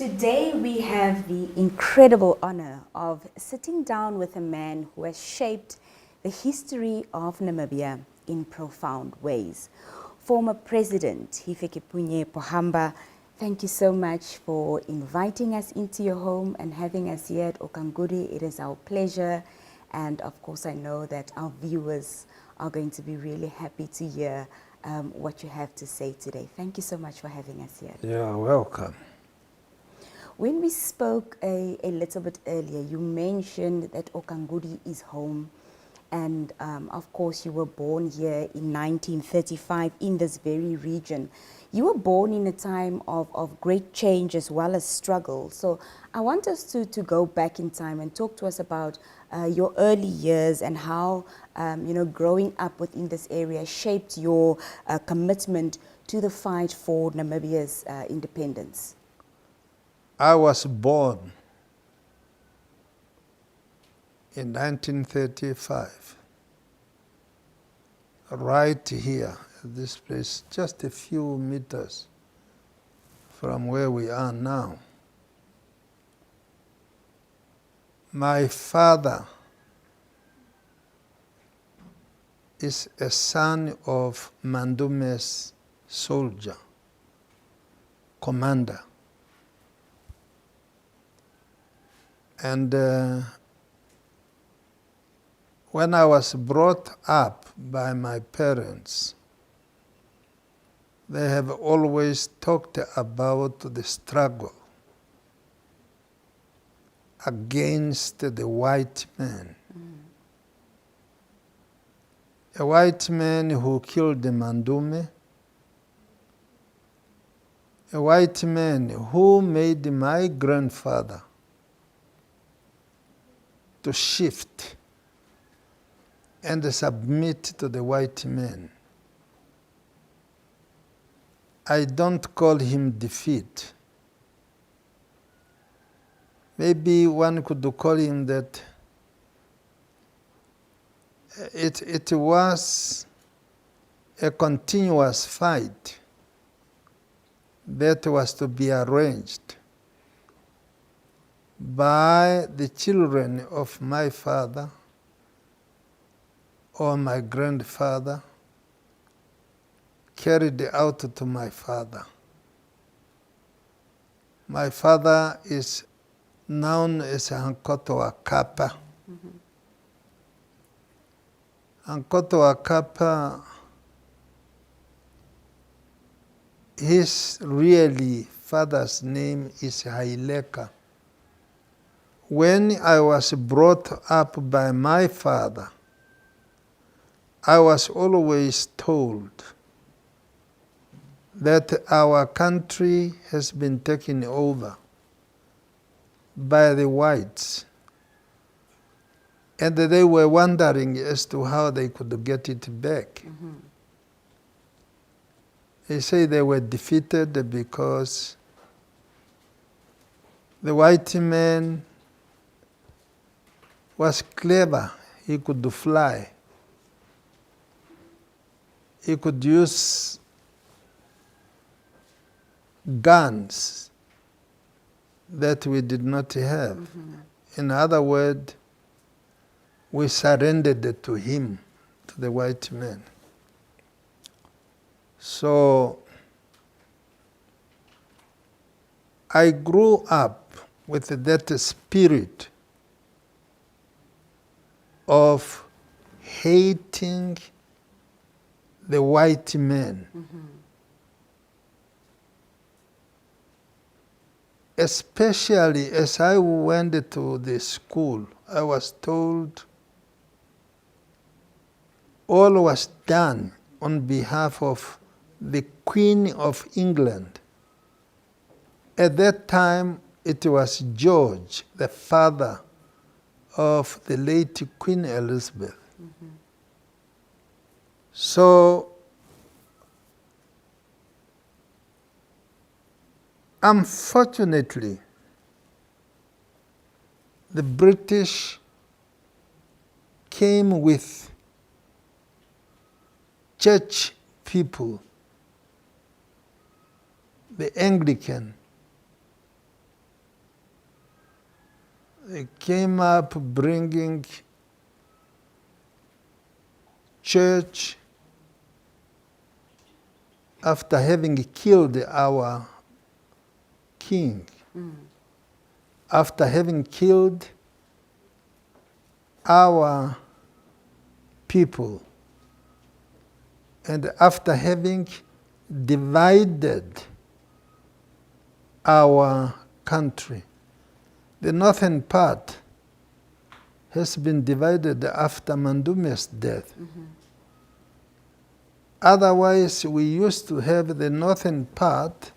Today we have the incredible honor of sitting down with a man who has shaped the history of Namibia in profound ways. Former President Hifikepunye Pohamba, thank you so much for inviting us into your home and having us here at Okangudi. It is our pleasure, and of course I know that our viewers are going to be really happy to hear what you have to say today. Thank you so much for having us here. You're welcome. When we spoke a little bit earlier, you mentioned that Okangudi is home, and of course you were born here in 1935 in this very region. You were born in a time of great change as well as struggle. So I want us to go back in time and talk to us about your early years and how growing up within this area shaped your commitment to the fight for Namibia's independence. I was born in 1935, right here at this place, just a few meters from where we are now. My father is a son of Mandume's soldier, commander. And when I was brought up by my parents, they have always talked about the struggle against the white man. A white man who killed the Mandume, a white man who made my grandfather to shift and submit to the white man. I don't call him defeat. Maybe one could call him that it was a continuous fight that was to be arranged by the children of my father or my grandfather, carried out to my father. My father is known as Hankoto Akapa. Hankoto Akapa, his really father's name is Haileka. When I was brought up by my father, I was always told that our country has been taken over by the whites, and they were wondering as to how they could get it back. They say they were defeated because the white man was clever. He could fly. He could use guns that we did not have. In other words, we surrendered to him, to the white man. So I grew up with that spirit of hating the white man. Especially as I went to the school, I was told all was done on behalf of the Queen of England. At that time, it was George, the father of the late Queen Elizabeth. So, unfortunately, the British came with church people, the Anglican, came up bringing church after having killed our king, after having killed our people, and after having divided our country. The northern part has been divided after Mandume's death. Otherwise, we used to have the northern part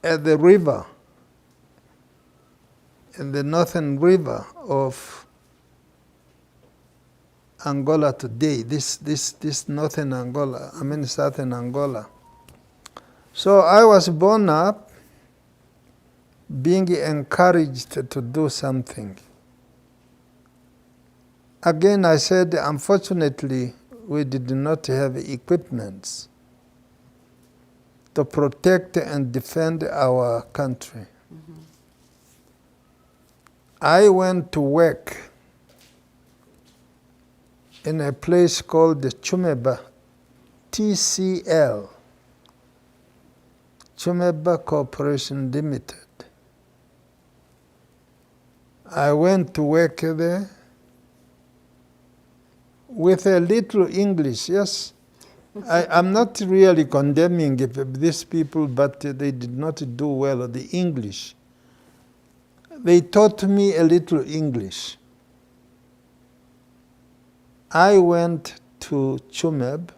at the river, in the northern river of Angola today, this northern Angola, southern Angola. So I was born up being encouraged to do something. Again, I said, unfortunately, we did not have equipments to protect and defend our country. I went to work in a place called the Chumeba, TCL, Chumeba Corporation Limited. I went to work there with a little English, yes. I'm not really condemning these people, but they did not do well the English. They taught me a little English. I went to Chumeb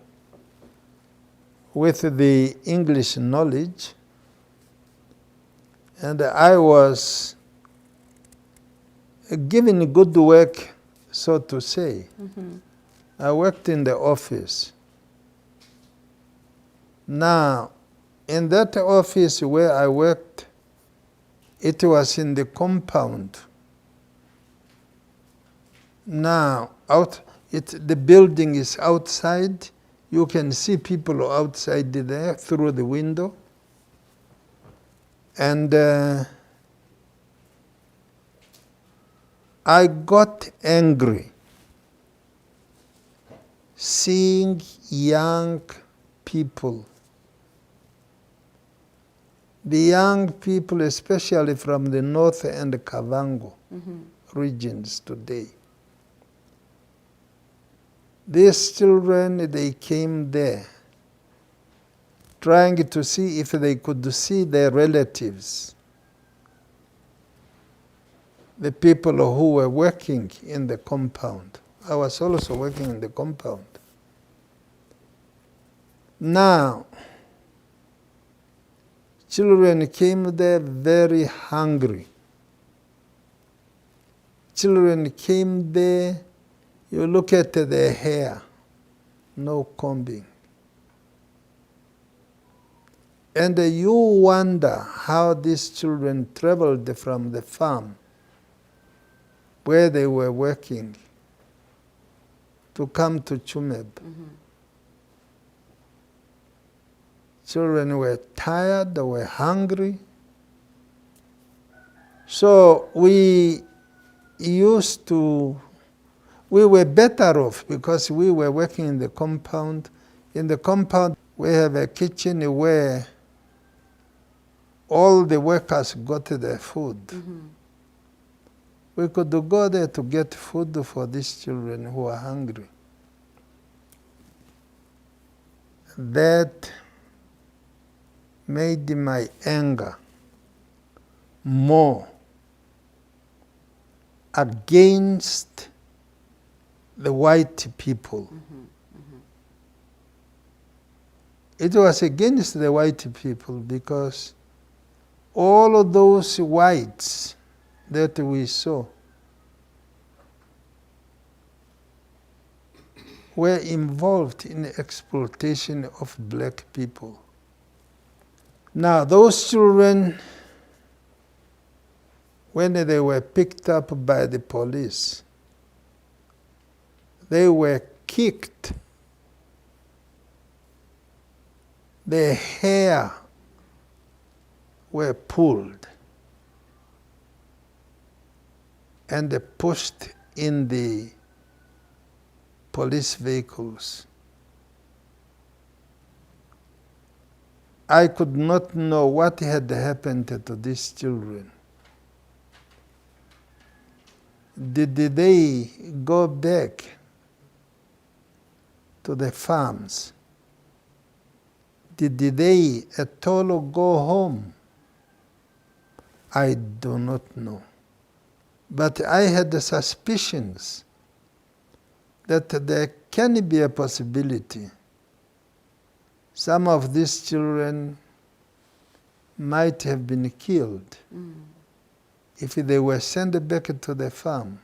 with the English knowledge, and I was given good work, so to say. I worked in the office. Now, in that office where I worked, it was in the compound. Now, the building is outside. You can see people outside there through the window. And I got angry seeing young people. The young people, especially from the north and the Kavango regions today. These children, they came there trying to see if they could see their relatives, the people who were working in the compound. I was also working in the compound. Now, children came there very hungry. Children came there, you look at their hair, no combing. And you wonder how these children traveled from the farm where they were working to come to Chumeb. Children were tired, they were hungry. So we were better off because we were working in the compound. In the compound, we have a kitchen where all the workers got their food. We could go there to get food for these children who are hungry. That made my anger more against the white people. It was against the white people because all of those whites that we saw were involved in the exploitation of black people. Now, those children, when they were picked up by the police, they were kicked. Their hair were pulled. and pushed in the police vehicles. I could not know what had happened to these children. Did they go back to the farms? Did they at all go home? I do not know. But I had the suspicions that there can be a possibility some of these children might have been killed if they were sent back to the farm.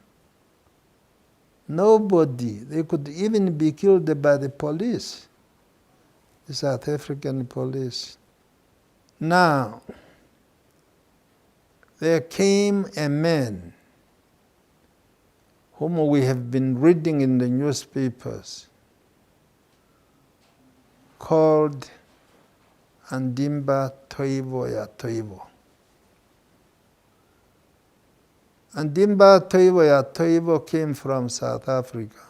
Nobody, they could even be killed by the police, the South African police. Now, there came a man whom we have been reading in the newspapers, called Andimba Toivo ya Toivo. Andimba Toivo ya Toivo came from South Africa,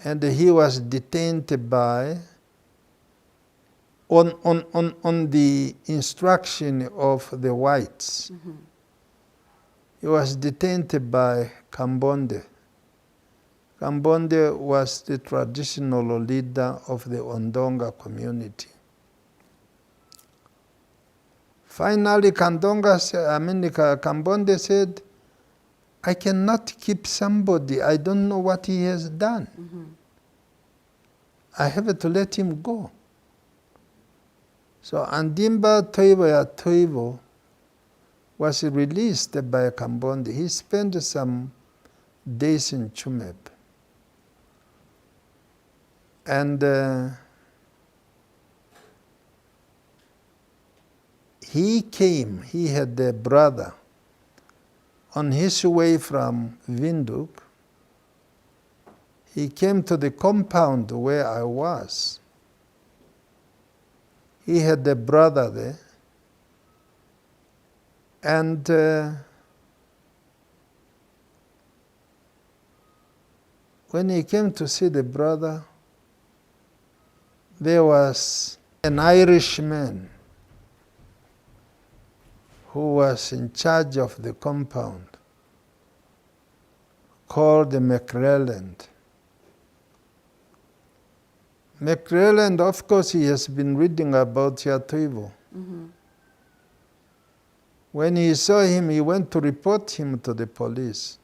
and he was detained by, on the instruction of the whites. He was detained by Kambonde. Kambonde was the traditional leader of the Ondonga community. Finally, Kambonde said, I cannot keep somebody. I don't know what he has done. I have to let him go. So Andimba Toivo ya Toivo was released by Kambonde. He spent some days in Chumeb. And he came, he had a brother. On his way from Windhoek, he came to the compound where I was. He had a brother there. And when he came to see the brother, there was an Irishman who was in charge of the compound, called McRelland. McRelland, of course, he has been reading about Yatoivo. When he saw him, he went to report him to the police.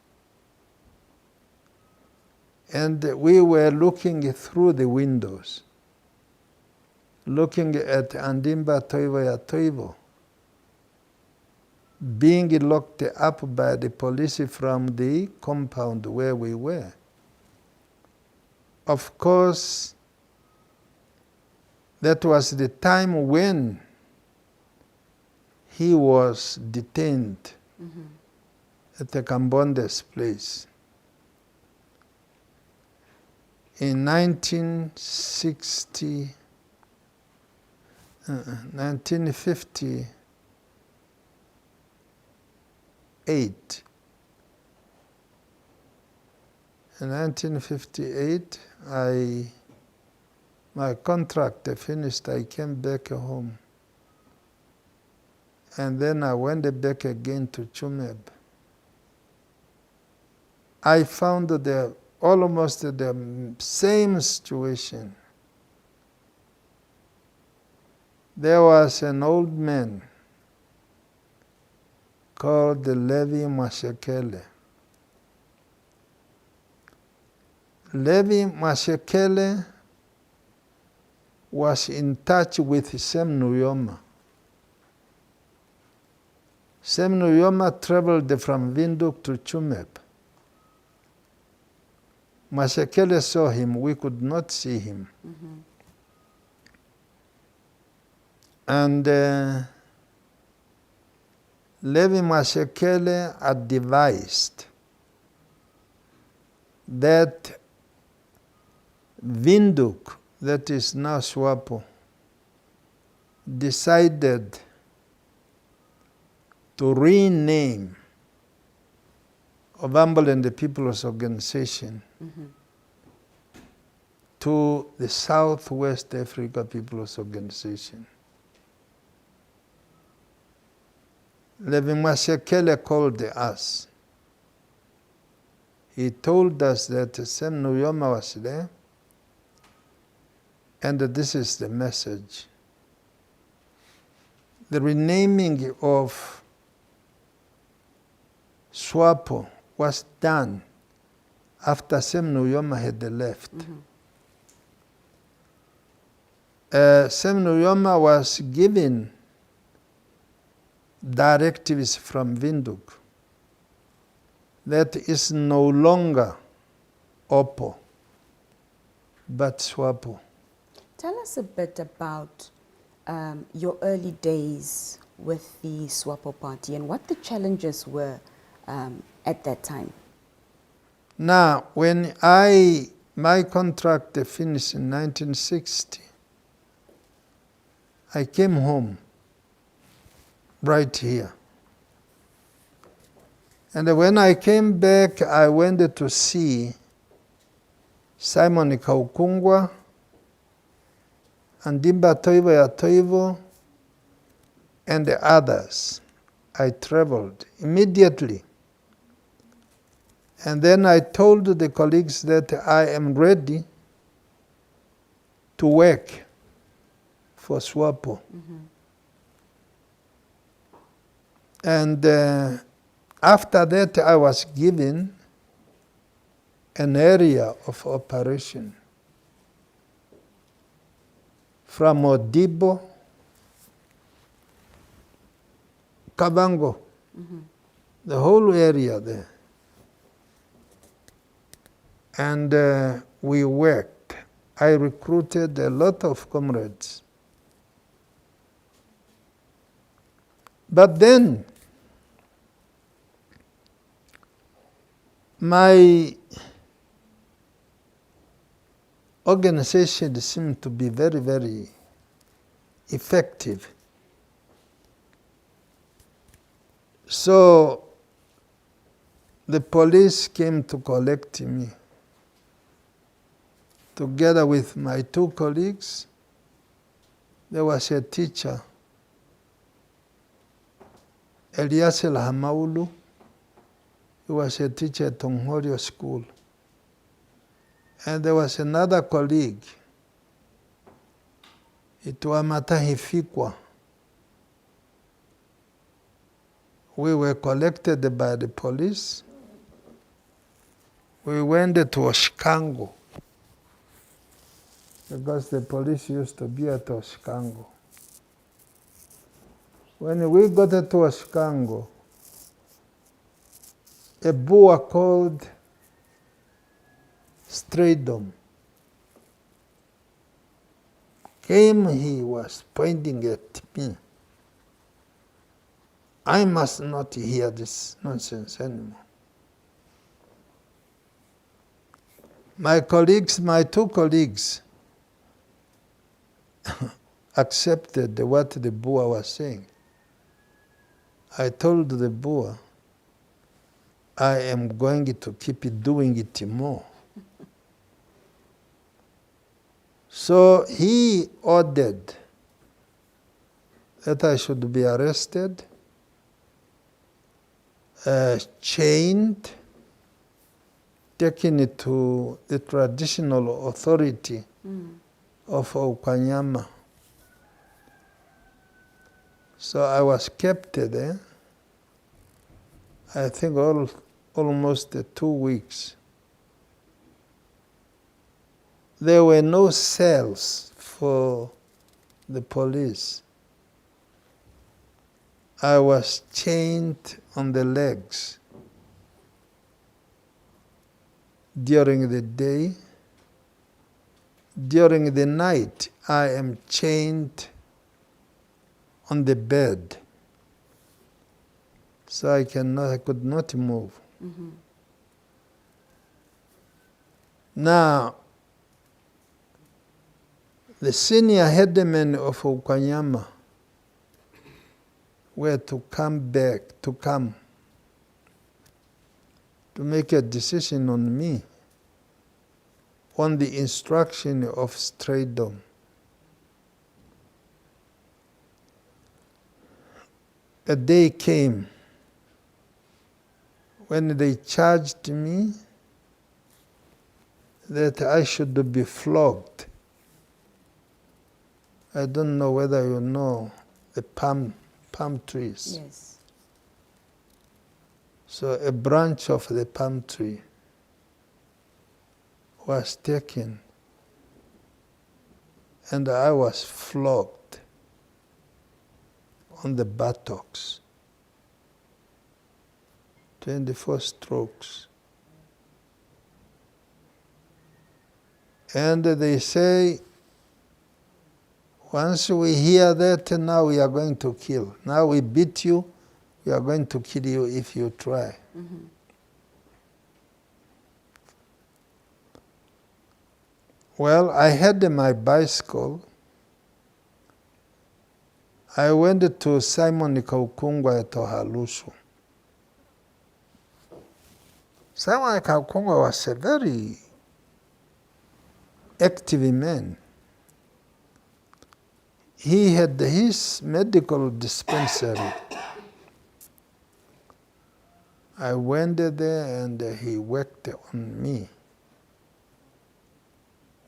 And we were looking through the windows, looking at Andimba Toivo ya Toivo being locked up by the police from the compound where we were. Of course, that was the time when he was detained at the Kambonde's place. In 1958, in 1958, my contract finished, I came back home. And then I went back again to Chumeb. I found almost the same situation. There was an old man called Levi Mashekele. Levi Mashekele was in touch with Sem Nuyoma. Sem Nuyoma traveled from Windhoek to Chumeb. Mashekele saw him, we could not see him. And Levi Mashekele had devised that Windhoek, that is now Swapo, decided to rename of Amboland People's Organization to the Southwest Africa People's Organization. Levin Masekele called us. He told us that Sam Nujoma was there, and that this is the message. The renaming of SWAPO was done after Sam Nujoma had left. Sam Nujoma was given directives from Windhoek that is no longer OPPO, but SWAPO. Tell us a bit about your early days with the SWAPO party and what the challenges were at that time. Now, when my contract finished in 1960, I came home right here. And when I came back, I went to see Simon Kaukungwa and Dimba Toivo ya Toivo and the others. I traveled immediately. And then I told the colleagues that I am ready to work for SWAPO. And after that, I was given an area of operation from Odibo, Kabango, the whole area there. And we worked. I recruited a lot of comrades. But then, my organization seemed to be very, very effective. So the police came to collect me, together with my two colleagues. There was a teacher, Eliasel Hamaulu. He was a teacher at Tonghorio School. And there was another colleague, Ituamata Hifikwa. We were collected by the police. We went to Oshikango, because the police used to be at Oshikango. When we got to Oshikango, a Boer called Straydom came. He was pointing at me. I must not hear this nonsense anymore. My two colleagues, accepted what the Boer was saying. I told the Boer, I am going to keep doing it more. So he ordered that I should be arrested, chained, taken to the traditional authority of Okanyama. So I was kept there, I think almost 2 weeks. There were no cells for the police. I was chained on the legs during the day. During the night, I am chained on the bed. So I could not move. Now, the senior headmen of Okanyama were to come back, to make a decision on me, on the instruction of straightdom. A day came when they charged me that I should be flogged. I don't know whether you know the palm trees. Yes. So a branch of the palm tree was taken and I was flogged on the buttocks. 24 strokes. And they say, once we hear that, now we are going to kill. Now we beat you, we are going to kill you if you try. Mm-hmm. Well, I had my bicycle. I went to Simon Kaukungwa at Ohalusu. Simon Kaukungwa was a very active man. He had his medical dispensary. I went there and he worked on me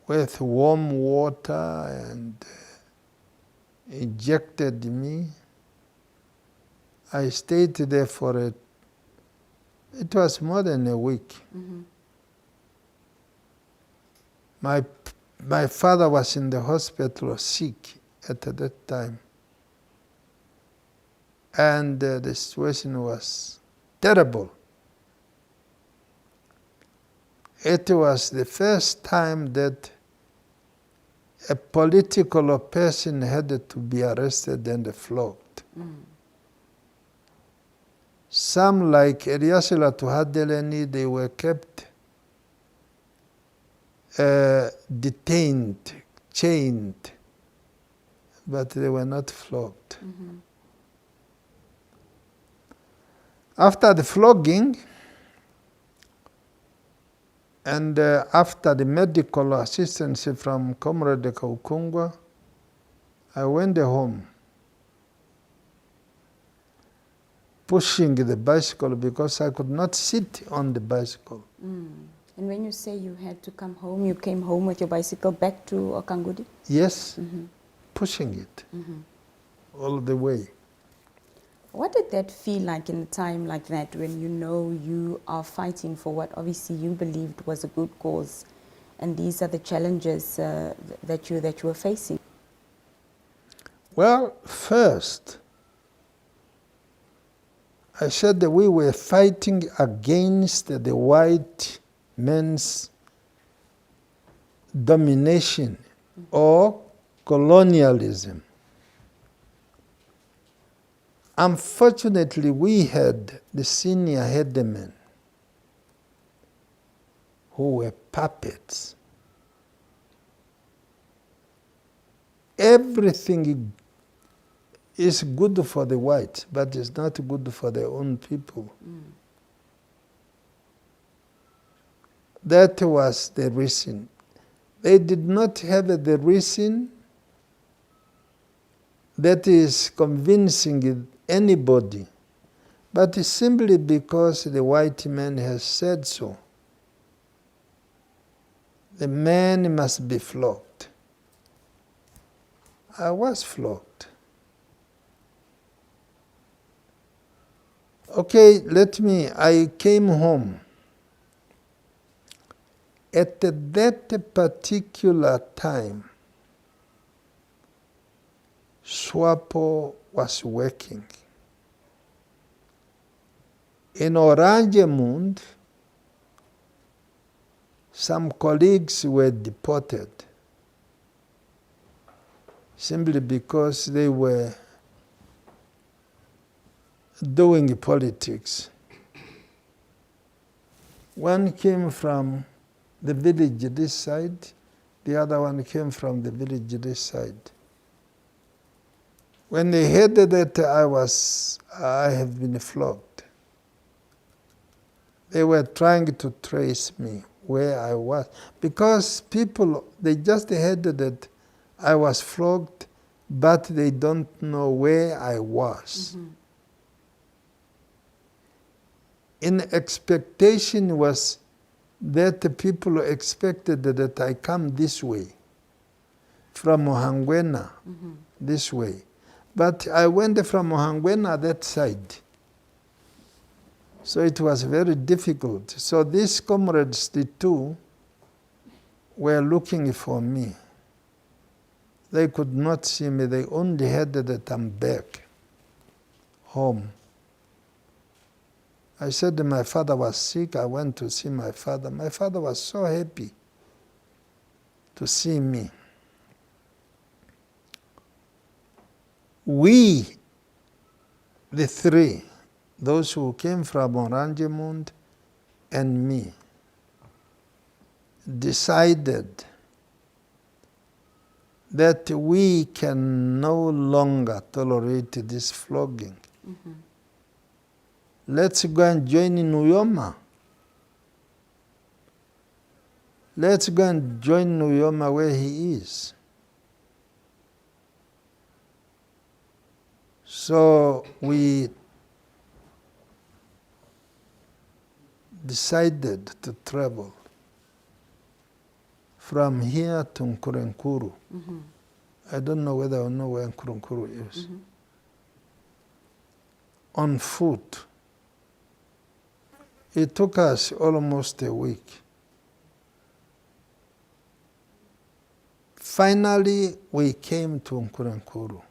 with warm water and injected me. I stayed there for it was more than a week. Mm-hmm. My father was in the hospital sick at that time. And the situation was terrible. It was the first time that a political person had to be arrested and flogged. Mm. Some, like Eliasila Tuhadeleni, they were kept detained, chained, but they were not flogged. Mm-hmm. After the flogging, and after the medical assistance from Comrade Kaukungwa, I went home, pushing the bicycle because I could not sit on the bicycle. Mm. And when you say you had to come home, you came home with your bicycle back to Okangudi? Yes, Mm-hmm. pushing it Mm-hmm. all the way. What did that feel like in a time like that when you know you are fighting for what obviously you believed was a good cause, and these are the challenges that you were facing? Well, first, I said that we were fighting against the white men's domination or colonialism. Unfortunately, we had the senior headmen who were puppets. Everything is good for the whites, but it's not good for their own people. Mm. That was the reason. They did not have the reason that is convincing anybody, but it's simply because the white man has said so. The man must be flogged. I was flogged. Okay, I came home. At that particular time, SWAPO was working. In Oranjemund, some colleagues were deported simply because they were doing politics. One came from the village this side, the other one came from the village this side. When they heard that I have been flogged, They were trying to trace me where I was. Because people, they just heard that I was flogged, but they don't know where I was. Mm-hmm. In expectation was that the people expected that I come this way, from Ohangwena, Mm-hmm. this way. But I went from Ohangwena that side. So it was very difficult. So these comrades, the two, were looking for me. They could not see me. They only heard that I'm back home. I said my father was sick. I went to see my father. My father was so happy to see me. We, the three, those who came from Oranjemund and me, decided that we can no longer tolerate this flogging. Mm-hmm. Let's go and join in Uyoma. Let's go and join Uyoma where he is. So we decided to travel from here to Nkurenkuru. Mm-hmm. I don't know whether I know where Nkurenkuru is. Mm-hmm. On foot. It took us almost a week. Finally, we came to Nkurenkuru.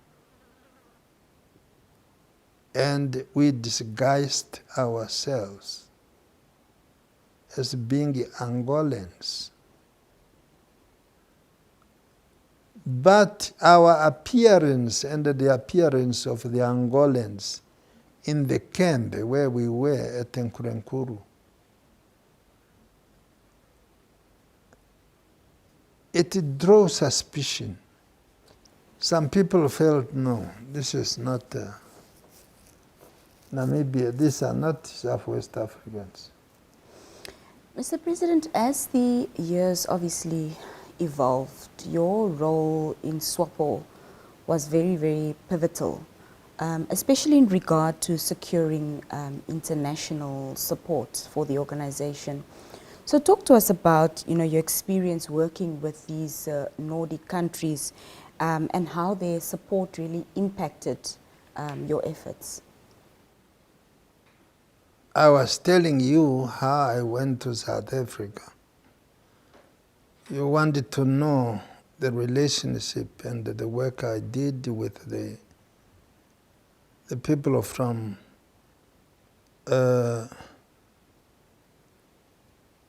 And we disguised ourselves as being Angolans. But our appearance and the appearance of the Angolans in the camp where we were at Nkurenkuru, it drew suspicion. Some people felt, no, this is not Namibia, these are not Southwest Africans. Mr. President, as the years obviously evolved, your role in SWAPO was very, very pivotal, especially in regard to securing international support for the organization. So talk to us about, your experience working with these Nordic countries and how their support really impacted your efforts. I was telling you how I went to South Africa. You wanted to know the relationship and the work I did with the people from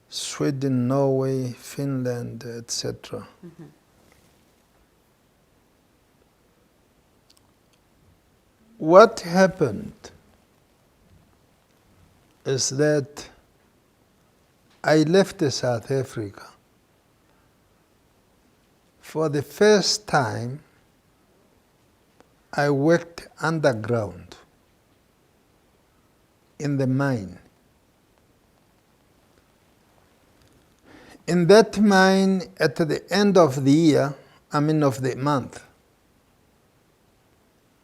Sweden, Norway, Finland, etc. Mm-hmm. What happened is that I left South Africa. For the first time, I worked underground in the mine. In that mine, at the end of the year, of the month,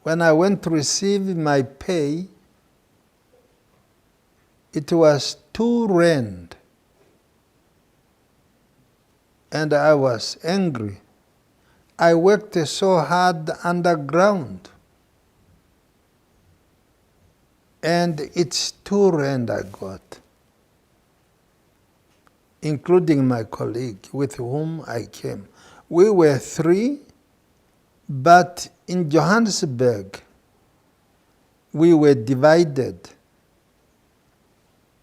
when I went to receive my pay, it was 2 rand. And I was angry. I worked so hard underground. And it's 2 rand I got, including my colleague with whom I came. We were 3, but in Johannesburg, we were divided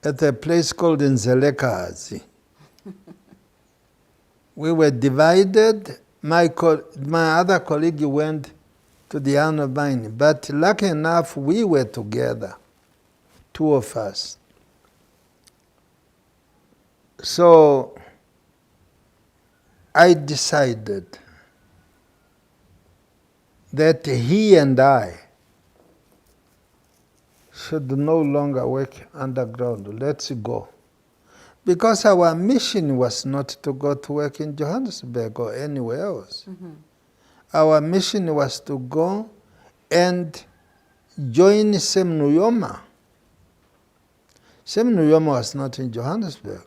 at a place called Nzelekazi. We were divided. My other colleague went to the other mine, but lucky enough, we were together, 2 of us. So I decided that he and I should no longer work underground. Let's go. Because our mission was not to go to work in Johannesburg or anywhere else. Our mission was to go and join Sam Nujoma. Sam Nujoma was not in Johannesburg.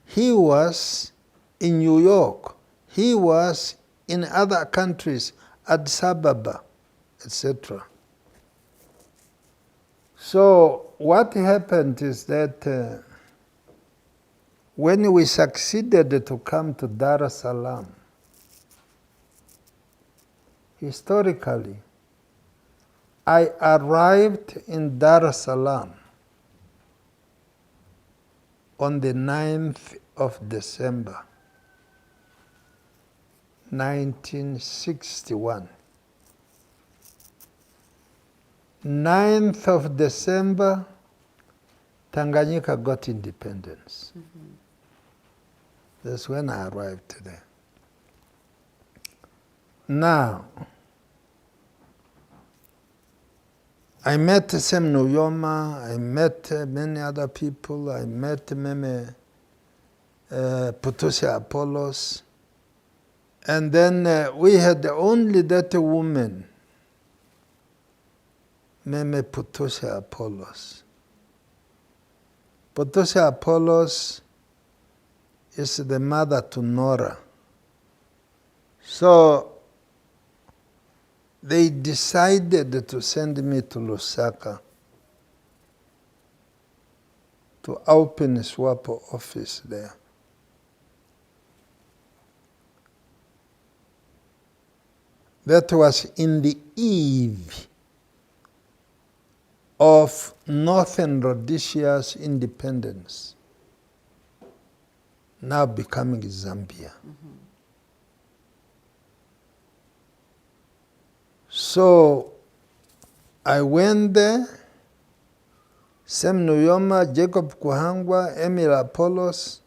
He was in New York. He was in other countries, Addis Ababa, etc. So what happened is that when we succeeded to come to Dar es Salaam, historically, I arrived in Dar es Salaam on the 9th of December, 1961. 9th of December, Tanganyika got independence. That's when I arrived there. Now, I met Sam Nujoma, I met many other people, I met Meme Putusi Apollos, and then we had only that woman, Meme Putusi Apollos. Putusi Apollos is the mother to Nora. So they decided to send me to Lusaka to open a SWAPO office there. That was in the eve of Northern Rhodesia's independence, now becoming Zambia. So I went there, Sam Nujoma, Jacob Kuhangwa, Emil Apollos,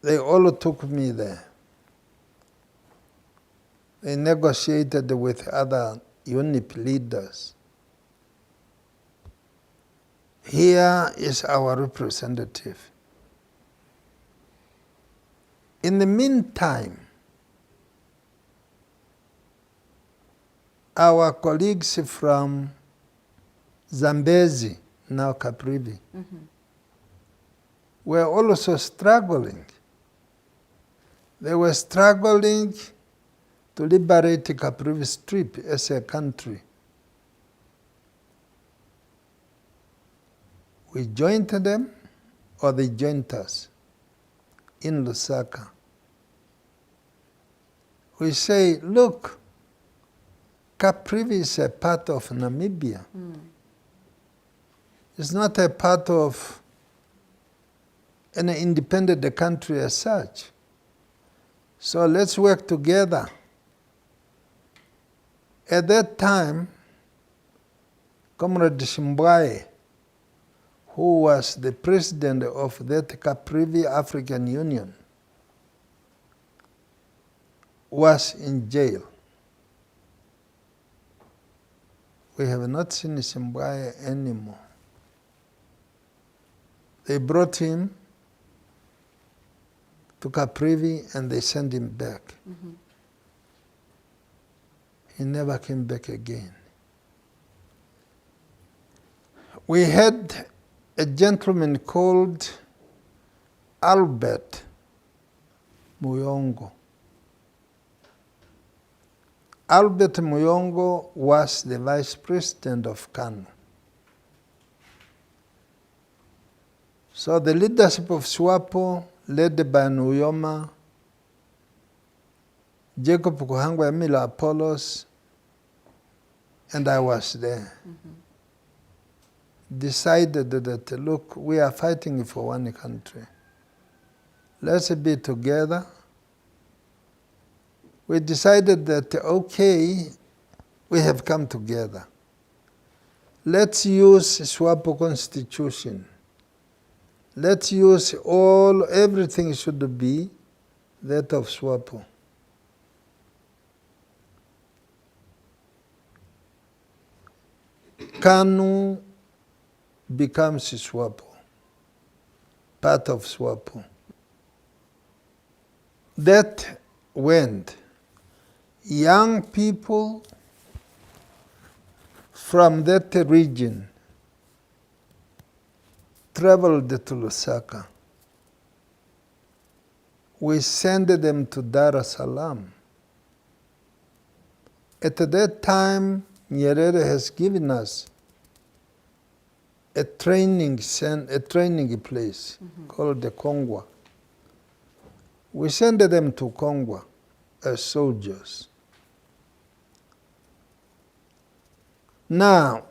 they all took me there. They negotiated with other UNIP leaders. Here is our representative. In the meantime, our colleagues from Zambezi, now Caprivi, were also struggling. They were struggling to liberate Caprivi Strip as a country. We joined them, or they joined us in Lusaka. We say, look, Caprivi is a part of Namibia. It's not a part of an independent country as such. So let's work together. At that time, Comrade Shimbwaye, who was the president of that Caprivi African Union, was in jail. We have not seen Shimbwaye anymore. They brought him to Caprivi and they sent him back. He never came back again. We had a gentleman called Albert Muyongo. Albert Muyongo was the vice president of Kano. So the leadership of SWAPO, led by Nujoma, Jacob Kuhangwa, Emil Apollos, and I was there, decided that, look, we are fighting for one country. Let's be together. We decided that, okay, we have come together. Let's use SWAPO constitution. Let's use everything should be that of SWAPO. Kanu becomes SWAPO, part of SWAPO. That went. Young people from that region traveled to Lusaka. We sent them to Dar es Salaam. At that time, Nyerere has given us a training place called the Kongwa. We sent them to Kongwa as soldiers. Now,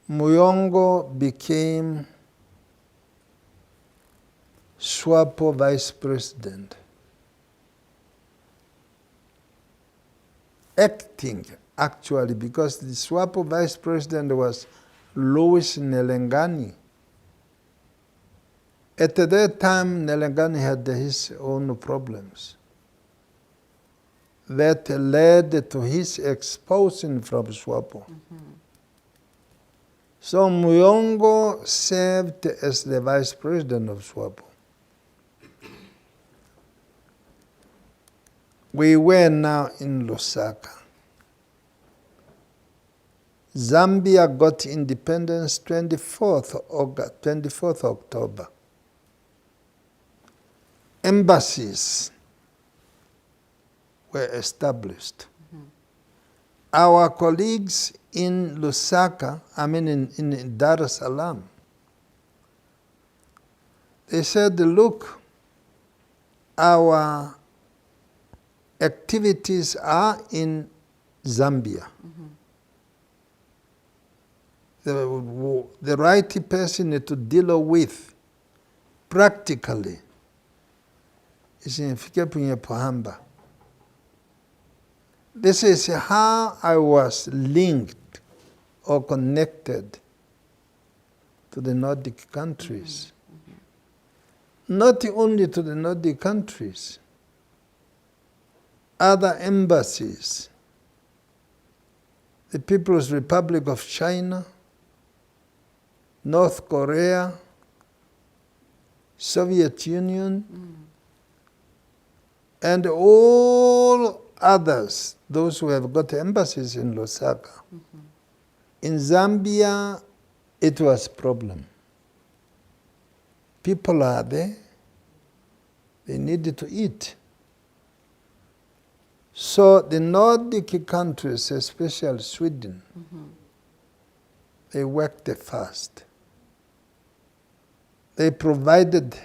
Muyongo became SWAPO vice president, acting actually, because the SWAPO vice president was Louis Nelengani. At that time, Nelengani had his own problems that led to his expulsion from SWAPO. So Muyongo served as the vice president of SWAPO. We were now in Lusaka. Zambia got independence 24th October. Embassies were established. Our colleagues in Lusaka, in Dar es Salaam, they said, look, our activities are in Zambia. The right person to deal with practically is in Hifikepunye Pohamba. This is how I was linked or connected to the Nordic countries. Not only to the Nordic countries, other embassies, the People's Republic of China, North Korea, Soviet Union, and all others, those who have got embassies in Lusaka. In Zambia, it was a problem. People are there, they needed to eat. So the Nordic countries, especially Sweden, they worked fast. They provided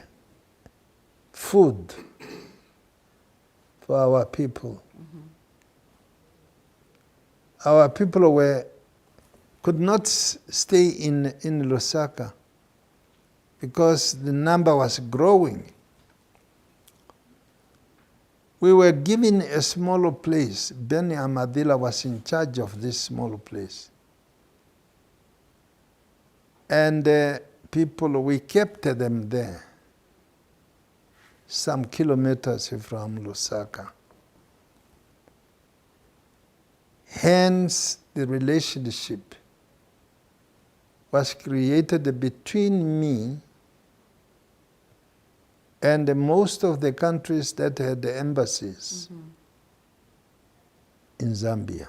food for our people. Our people could not stay in Lusaka because the number was growing. We were given a smaller place. Benny Amadila was in charge of this small place. And we kept them there, some kilometers from Lusaka. Hence, the relationship was created between me and most of the countries that had the embassies in Zambia.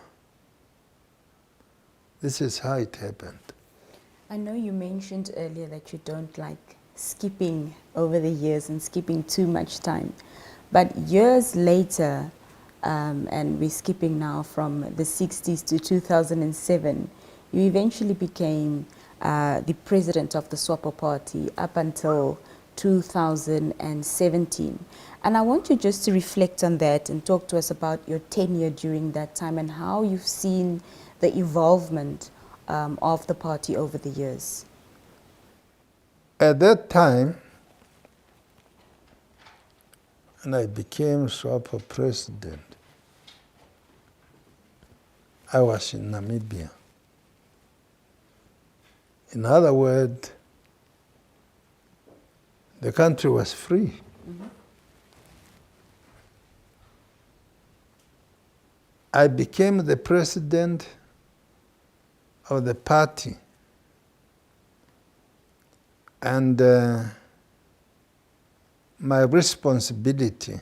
This is how it happened. I know you mentioned earlier that you don't like skipping over the years and skipping too much time. But years later, and we're skipping now from the 60s to 2007, you eventually became the president of the SWAPO party up until 2017. And I want you just to reflect on that and talk to us about your tenure during that time and how you've seen the evolvement of the party over the years. At that time, when I became SWAPO president, I was in Namibia. In other words, the country was free. I became the president of the party. And my responsibility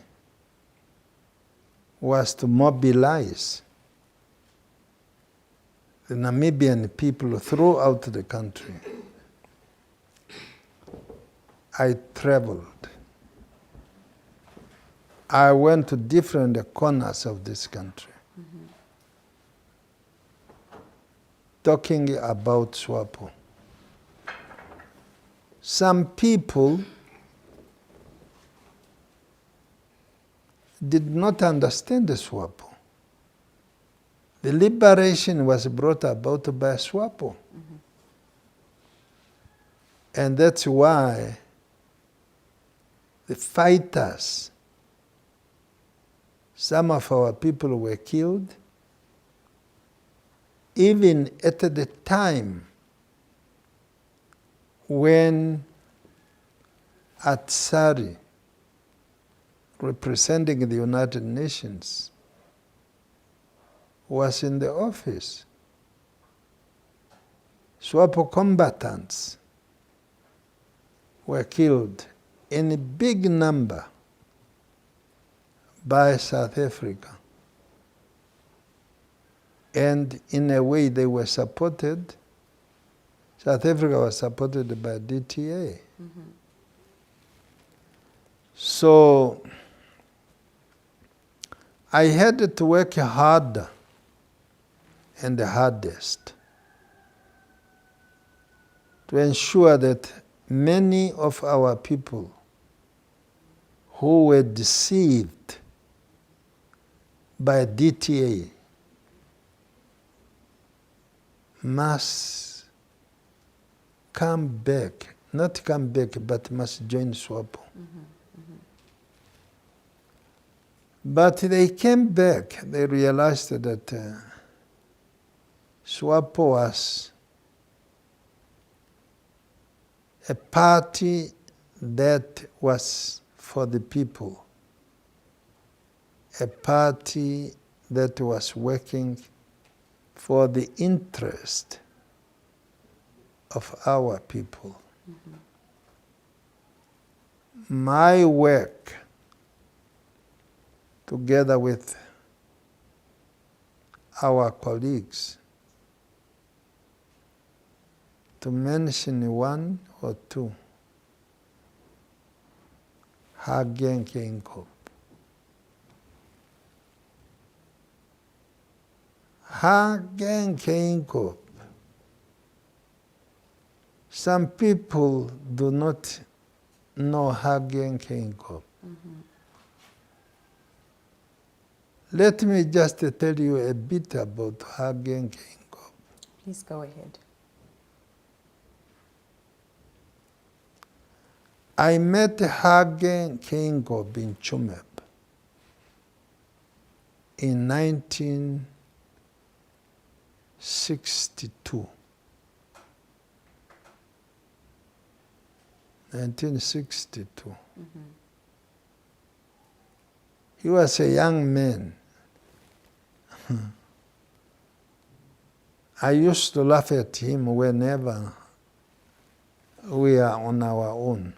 was to mobilize the Namibian people throughout the country. I traveled. I went to different corners of this country, talking about SWAPO. Some people did not understand the SWAPO. The liberation was brought about by SWAPO. And that's why the fighters, some of our people were killed, even at the time when Atsari, representing the United Nations, was in the office. SWAPO combatants were killed in a big number by South Africa. And in a way they were supported. South Africa was supported by DTA. So I had to work harder and the hardest to ensure that many of our people who were deceived by DTA must come back, not come back, but must join SWAPO. But they came back, they realized that SWAPO was a party that was for the people, a party that was working for the interest of our people. My work, together with our colleagues, to mention one or two, Hagen Keinko. Hagen Keinko. Some people do not know Hagen Keinko. Let me just tell you a bit about Hagen Keinko. Please go ahead. I met Hagen Keinko in Chumeb in 1962. 1962. He was a young man. I used to laugh at him whenever we are on our own.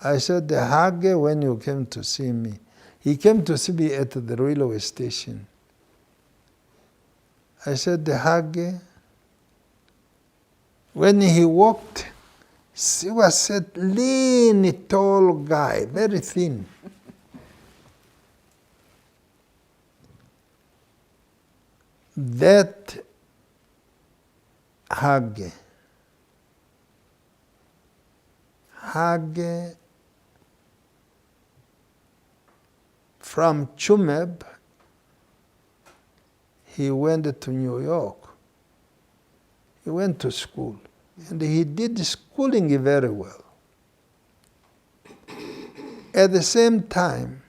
I said, Hage, when you came to see me, he came to see me at the railway station. I said, Hage, when he walked, he was a lean, tall guy, very thin. That Hage from Chumeb, he went to New York. He went to school, and he did schooling very well. At the same time,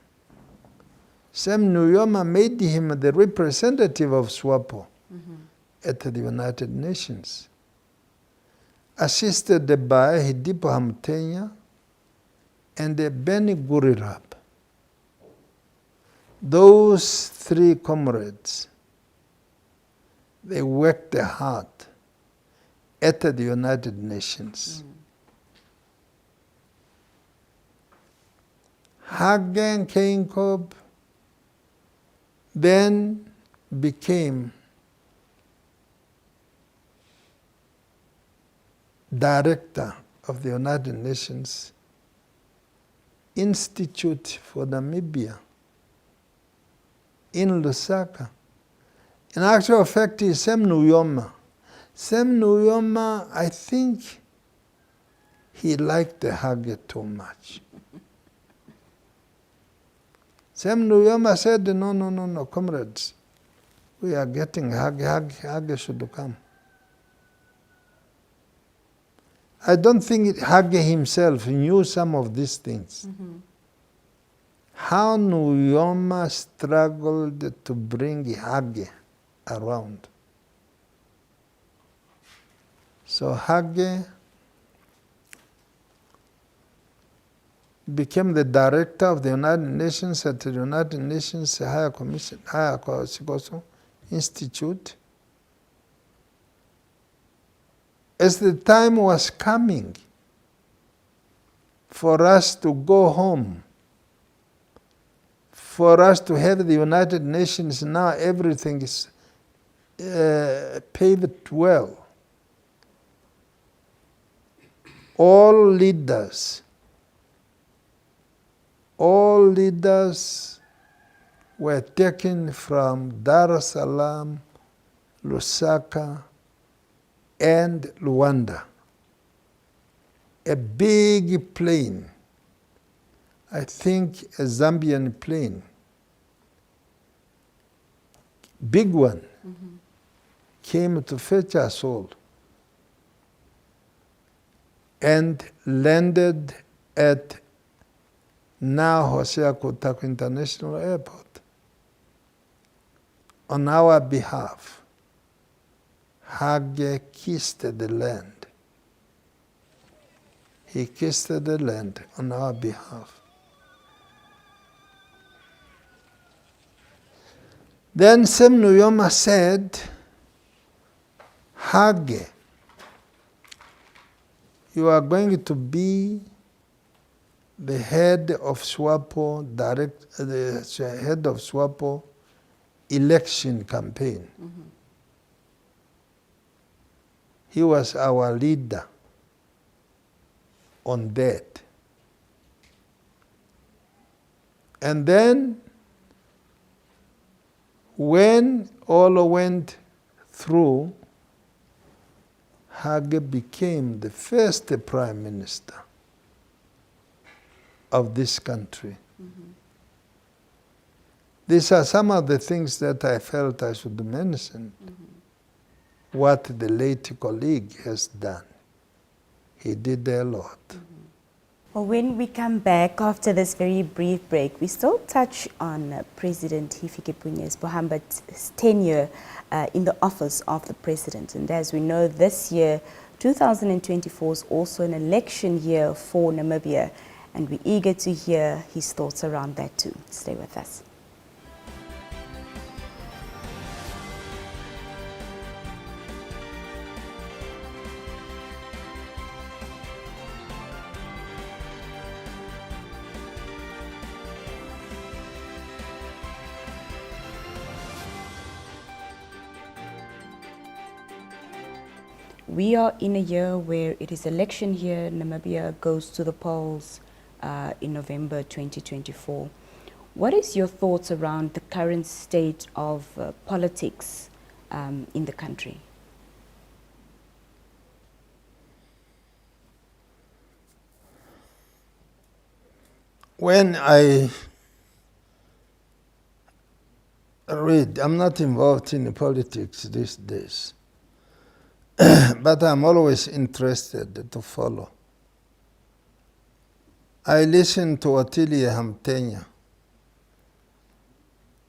Sam Nujoma made him the representative of SWAPO at the United Nations, assisted by Hidipo Hamtenya and Benny Gurirab. Those three comrades they worked hard at the United Nations. Hage Geingob then became director of the United Nations Institute for Namibia in Lusaka. In actual fact, he's Sam Nujoma. Sam Nujoma, I think he liked the Hage too much. Sam Nujoma said, no, comrades, we are getting Hage should come. I don't think Hage himself knew some of these things. How Nujoma struggled to bring Hage around. So Hage became the director of the United Nations at the United Nations Higher Institute. As the time was coming for us to go home, for us to have the United Nations, now everything is paved well. All leaders were taken from Dar es Salaam, Lusaka, and Luanda. A big plane, I think a Zambian plane, big one, came to fetch us all and landed at now Hosea Kotako International Airport on our behalf. Hage kissed the land. He kissed the land on our behalf. Then Sam Nujoma said, Hage, you are going to be the head of SWAPO the head of SWAPO election campaign. He was our leader on that. And then when all went through, Hage became the first prime minister of this country. These are some of the things that I felt I should mention. What the late colleague has done. He did a lot. Well, when we come back after this very brief break, we still touch on President Hifikepunye Pohamba's tenure in the office of the president. And as we know, this year, 2024, is also an election year for Namibia. And we're eager to hear his thoughts around that too. Stay with us. We are in a year where it is election year. Namibia goes to the polls in November 2024. What is your thoughts around the current state of politics in the country? When I read, I'm not involved in politics these days, but I'm always interested to follow. I listen to Ottilie Hamtenya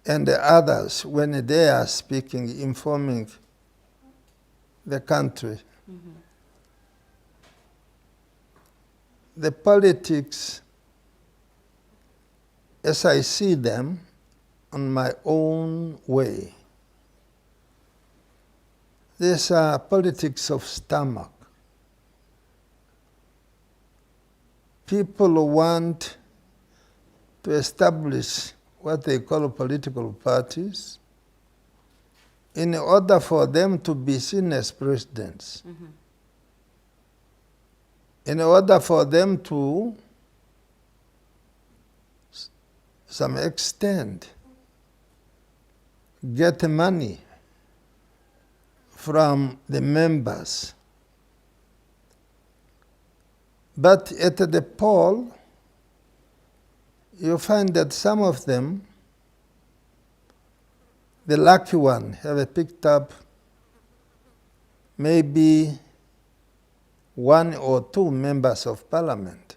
and the others when they are speaking, informing the country. The politics, as I see them on my own way, These politics of stomach. People want to establish what they call political parties in order for them to be seen as presidents. Mm-hmm. In order for them to some extent get money from the members. But at the poll, you find that some of them, the lucky one, have picked up maybe 1 or 2 members of parliament.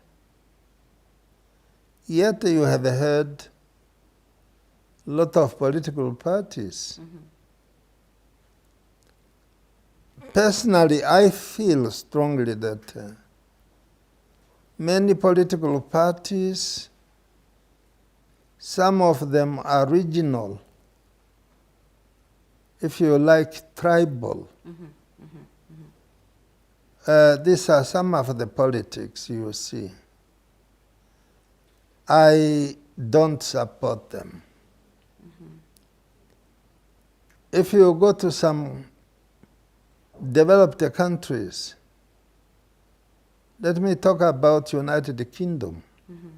Yet you have heard a lot of political parties. Mm-hmm. Personally, I feel strongly that many political parties, some of them are regional, if you like, tribal. Mm-hmm. Mm-hmm. Mm-hmm. These are some of the politics you see. I don't support them. Mm-hmm. If you go to some developed countries, let me talk about United Kingdom. Mm-hmm.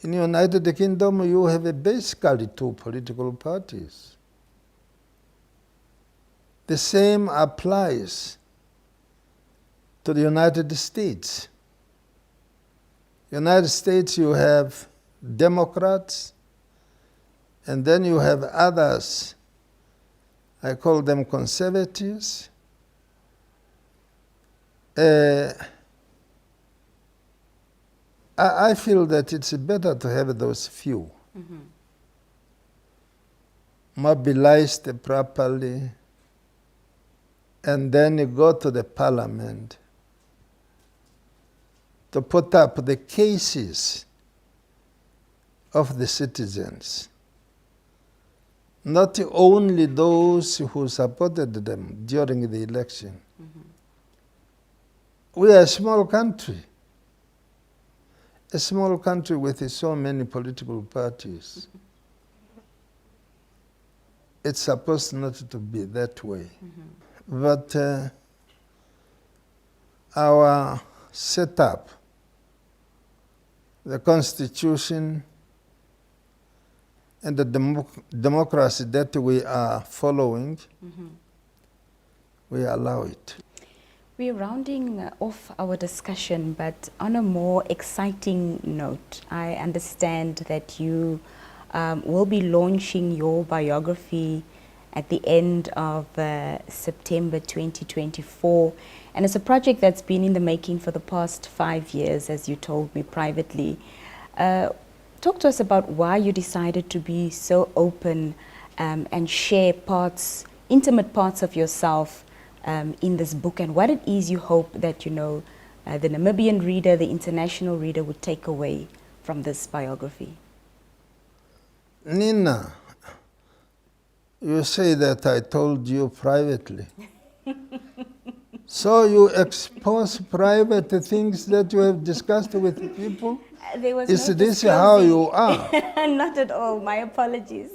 In United Kingdom, you have basically 2 political parties. The same applies to the United States. United States, you have Democrats, and then you have others. I call them conservatives. I feel that it's better to have those few. Mm-hmm. Mobilized properly, and then you go to the parliament to put up the cases of the citizens, not only those who supported them during the election. Mm-hmm. We are a small country with so many political parties. Mm-hmm. It's supposed not to be that way. Mm-hmm. But our setup, the Constitution, and the democracy that we are following, mm-hmm. we allow it. We're rounding off our discussion, but on a more exciting note, I understand that you will be launching your biography at the end of September 2024. And it's a project that's been in the making for the past 5 years, as you told me privately. Talk to us about why you decided to be so open and share intimate parts of yourself in this book, and what it is you hope that, the Namibian reader, the international reader would take away from this biography. Nina, you say that I told you privately. So you expose private things that you have discussed with people? Is this how you are? Not at all. My apologies.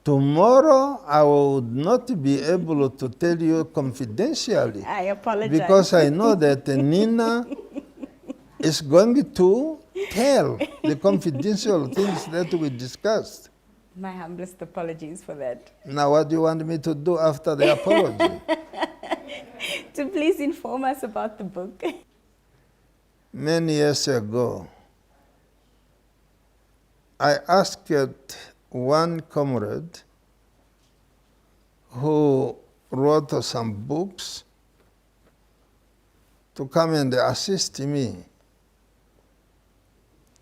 Tomorrow, I would not be able to tell you confidentially. I apologize. Because I know that Nina is going to tell the confidential things that we discussed. My humblest apologies for that. Now, what do you want me to do after the apology? To please inform us about the book. Many years ago, I asked one comrade who wrote some books to come and assist me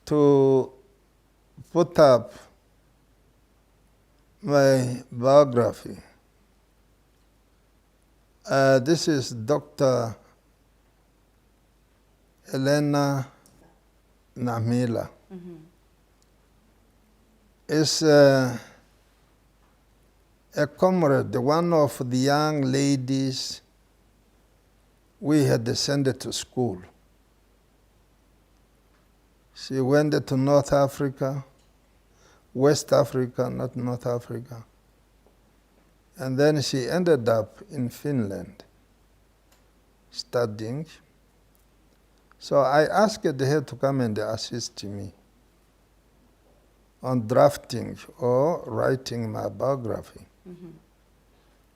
to put up my biography. This is Dr. Elena Namila. Mm-hmm. Is a a comrade, one of the young ladies we had sent to school. She went to North Africa, West Africa, not North Africa. And then she ended up in Finland studying. So I asked her to come and assist me on drafting or writing my biography. Mm-hmm.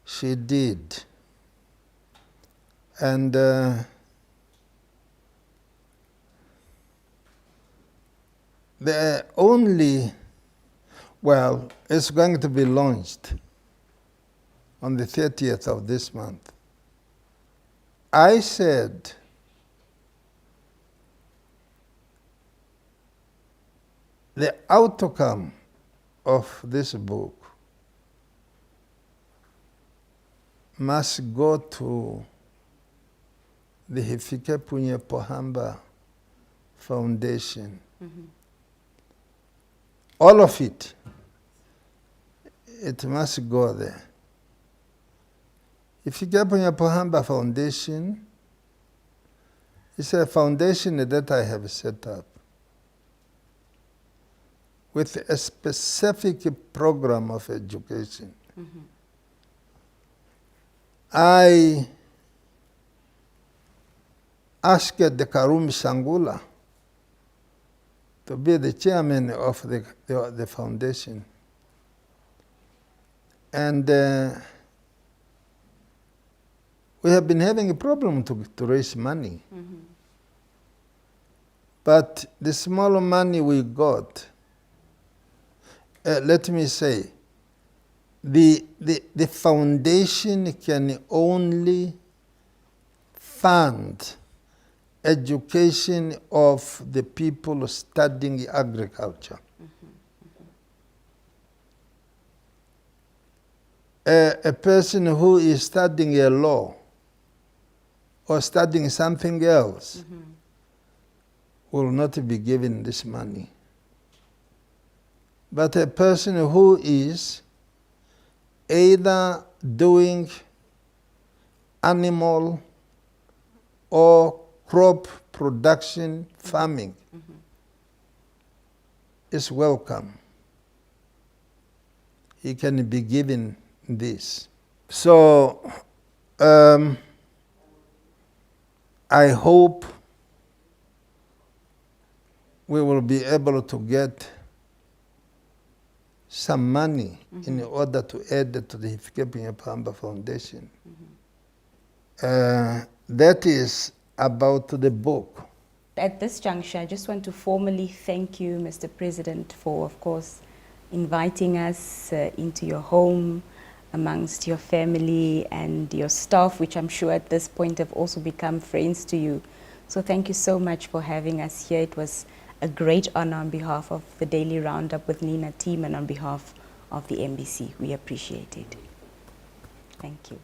She did. And the only, well, it's going to be launched on the 30th of this month. I said, the outcome of this book must go to the Hifikepunye Pohamba Foundation. Mm-hmm. All of it, it must go there. Hifikepunye Pohamba Foundation is a foundation that I have set up with a specific program of education. Mm-hmm. I asked the Karumi Sangula to be the chairman of the foundation. And we have been having a problem to raise money. Mm-hmm. But the small money we got, let me say, the foundation can only fund education of the people studying agriculture. Mm-hmm. Mm-hmm. A person who is studying a law or studying something else mm-hmm. will not be given this money. But a person who is either doing animal or crop production farming mm-hmm. is welcome. He can be given this. So I hope we will be able to get some money mm-hmm. in order to add to the Hifikepunye Pohamba Foundation. Mm-hmm. That is about the book. At this juncture, I just want to formally thank you, Mr. President, for, of course, inviting us into your home, amongst your family and your staff, which I'm sure at this point have also become friends to you. So thank you so much for having us here. It was a great honor on behalf of the Daily Roundup with Nina team and on behalf of the MBC. We appreciate it. Thank you.